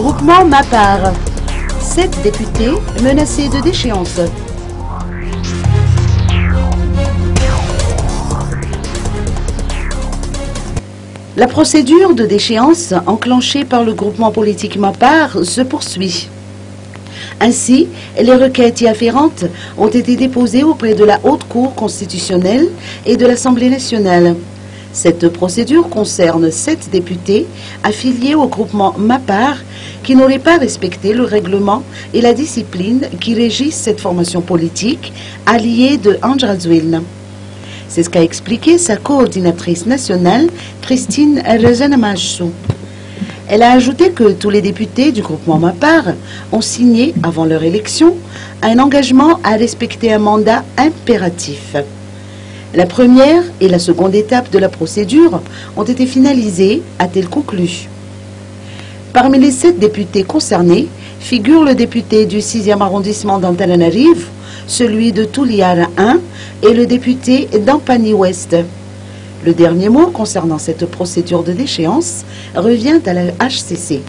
Groupement Mapar. 7 députés menacés de déchéance. La procédure de déchéance enclenchée par le groupement politique Mapar se poursuit. Ainsi, les requêtes y afférentes ont été déposées auprès de la Haute Cour constitutionnelle et de l'Assemblée nationale. Cette procédure concerne 7 députés affiliés au groupement Mapar qui n'auraient pas respecté le règlement et la discipline qui régissent cette formation politique alliée de Andrazuil. C'est ce qu'a expliqué sa coordinatrice nationale, Christine Rezanamajsou. Elle a ajouté que tous les députés du groupement Mapar ont signé, avant leur élection, un engagement à respecter un mandat impératif. La première et la seconde étape de la procédure ont été finalisées, a-t-elle conclu. Parmi les 7 députés concernés figure le député du 6e arrondissement d'Antananarivo, celui de Tuliara 1 et le député d'Ampani-Ouest. Le dernier mot concernant cette procédure de déchéance revient à la HCC.